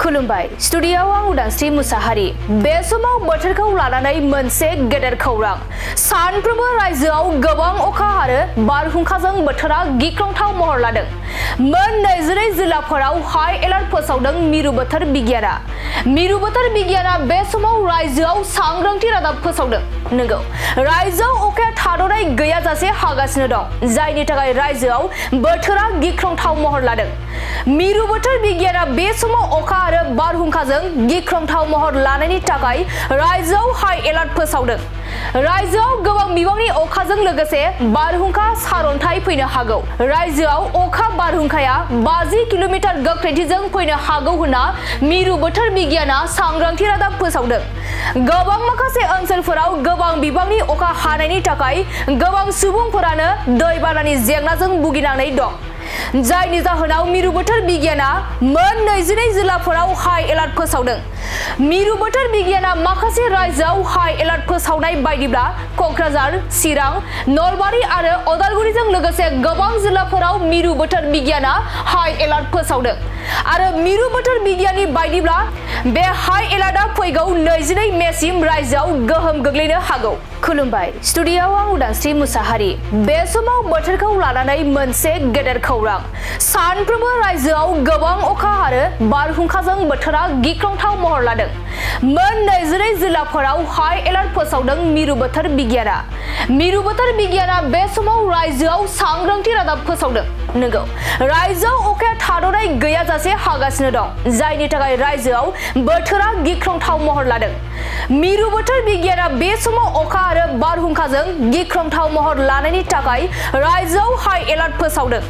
खुलुमबाय स्टुडियोआव आं उदांस्रि मुसाहारि बे समाव बोथोरखौ लानानै मोनसे गेदेर खौरां सानफ्रोमबो रायजोआव गोबां अखा आरो बारहुंखाजों बोथोरा गिख्रंथाव महर लादों मोन 22 जिल्लाफोराव हाई एलार्ट फोसावदों मिरु बोथोर बिगियाना बे समाव रायजोआव सांग्रांथि रादाब फोसावदों नंगौ रायजोआव अखाया थाद'नाय गैयाजासे हागासिनो दं जायनि थाखाय रायजोआव बोथोरा गिख्रंथाव महर लादों मिरु बोथोर बिगियाना बे समाव अखा आरो बारहुंखाजों गिख्रंथाव महर लानायनि थाखाय रायजोआव हाई एलार्ट फोसावदों रायजोआव गोबां बिबांनि अखाजों लोगोसे बारहुंखा सारअन्थाइ फैनो हागौ रायजोआव अखा बारहुंखाया 50 किलोमिटार गोख्रैथिजों फैनो हागौ होनना मिरु बोथोर बिगियाना सांग्रांथि रादाब फोसावदों गोबां माखासे ओनसोलफोराव गोबां बिबांनि अखा हानायनि थाखाय गोबां सुबुंफोरानो दैबानानि जेंनाजों भुगिनांनाय दं जायनि जाहोनाव मिरु बोथोर बिगियाना मोन 22 जिल्लाफोराव हाई एलार्ट फोसावदों मिरु बोथोर बिगियाना माखासे रायजोआव हाई एलार्ट फोसावनाय बायदिब्ला कक्राझार चिरां नलबारि आरो अदालगुरिजों लोगोसे गोबां जिल्लाफोराव मिरु बोथोर बिगियाना हाई एलार्ट फोसावदों आरो मिरु बोथोर बिगियाननि बायदिब्ला बे हाई एलार्टआ फैगौ 22 मेसिम रायजोआव गोहोम गोग्लैनो हागौ खुलुमबाय स्टुडियोआव आं उदांस्रि मुसाहारि बे समाव बोथोरखौ लानानै मोनसे गेदेर खौरां सानफ्रोमबो रायजोआव गोबां अखा आरो बारहुंखाजों बोथोरा गिख्रंथाव महर लादों मोन 22 जिल्लाफोराव हाई एलार्ट फोसावदों मिरु बोथोर बिगियाना बे समाव रायजोआव सांग्रांथि रादाब फोसावदों नंगौ रायजोआव अखाया थाद'नाय गैयाजासे हागासिनो दं जायनि थाखाय रायजोआव बोथोरा गिख्रंथाव महर लादों मिरु बोथोर बिगियाना बे समाव अखा आरो बारहुंखाजों गिख्रंथाव महर लानायनि थाखाय रायजोआव हाई एलार्ट फोसावदों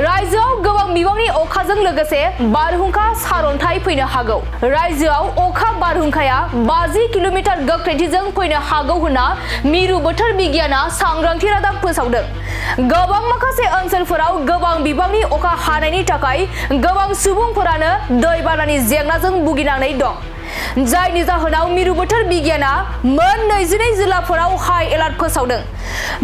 रायजोआव गोबां बिबांनि अखाजों लोगोसे बारहुंखा सारअन्थाइ फैनो हागौ रायजोआव अखा बारहुंखाया 50 किलोमिटार गोख्रैथिजों फैनो हागौ होनना मिरु बोथोर बिगियाना सांग्रांथि रादाब फोसावदों गोबां माखासे ओनसोलफोराव गोबां बिबांनि अखा हानायनि थाखाय गोबां सुबुंफोरानो दैबानानि जेंनाजों भुगिनांनाय दं जायनि जाहोनाव मिरु बोथोर बिगियाना मोन 22 जिल्लाफोराव हाई एलार्ट फोसावदों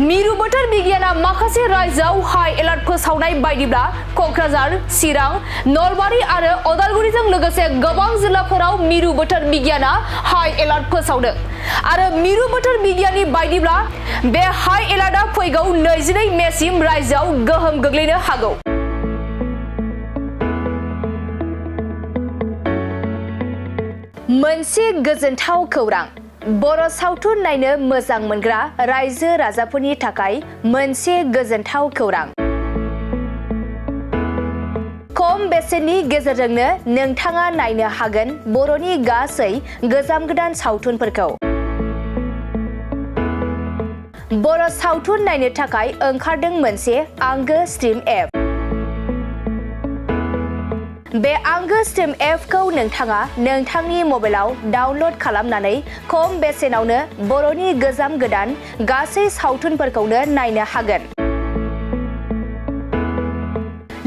मिरु बोथोर बिगियाना माखासे रायजोआव हाई एलार्ट फोसावनाय बायदिब्ला कक्राझार चिरां नलबारि आरो अदालगुरिजों लोगोसे गोबां जिल्लाफोराव मिरु बोथोर बिगियाना हाई एलार्ट फोसावदों आरो मिरु बोथोर बिगियाननि बायदिब्ला बे हाई एलार्टआ फैगौ 22 मेसिम रायजोआव गोहोम गोग्लैनो हागौ मोनसे गोजोनथाव खौरां बर' सावथुन नायनो मोजां मोनग्रा रायजो राजाफोरनि थाखाय मोनसे गोजोनथाव खौरां खम बेसेननि गेजेरजोंनो नोंथाङा नायनो हागोन बर'नि गासै गोजाम गोदान सावथुनफोरखौ बर' सावथुन नायनो थाखाय ओंखारदों मोनसे आंगो स्ट्रिम एप बे आंगो स्ट्रिम एपखौ नोंथाङा नोंथांनि मबाइलाव डाउनल'ड खालामनानै खम बेसेनावनो बर'नि गोजाम गोदान गासै सावथुनफोरखौनो नायनो हागोन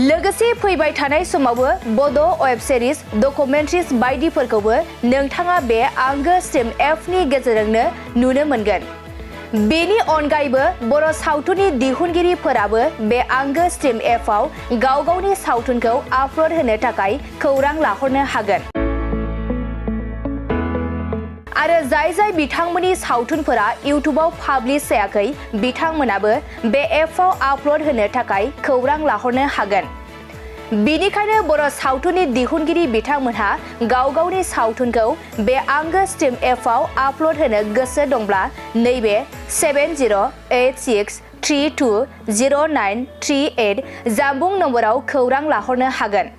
लोगोसे फैबाय थानाय समावबो बड' वेब सिरिज डकुमेन्ट्रिज बायदिफोरखौबो नोंथाङा बे आंगो स्ट्रिम एपनि गेजेरजोंनो नुनो मोनगोन बेनि अनगायैबो बर' सावथुननि दिहुनगिरिफोराबो बे आंगो स्ट्रिम एपआव गाव गावनि सावथुनखौ आपल'ड होनो थाखाय खौरां लाहरनो हागोन आरो जाय बिथांमोननि सावथुनफोरा इउटुबाव पाब्लिश जायाखै बिथांमोनाबो बे एपआव आपल'ड होनो थाखाय खौरां लाहरनो हागोन बेनिखायनो बर' सावथुननि दिहुनगिरि बिथांमोनहा गाव गावनि सावथुनखौ बे आंगो स्ट्रिम एपआव आपल'ड होनो गोसो दंब्ला नैबे 7086320938 जानबुं नम्बराव खौरां लाहरनो हागोन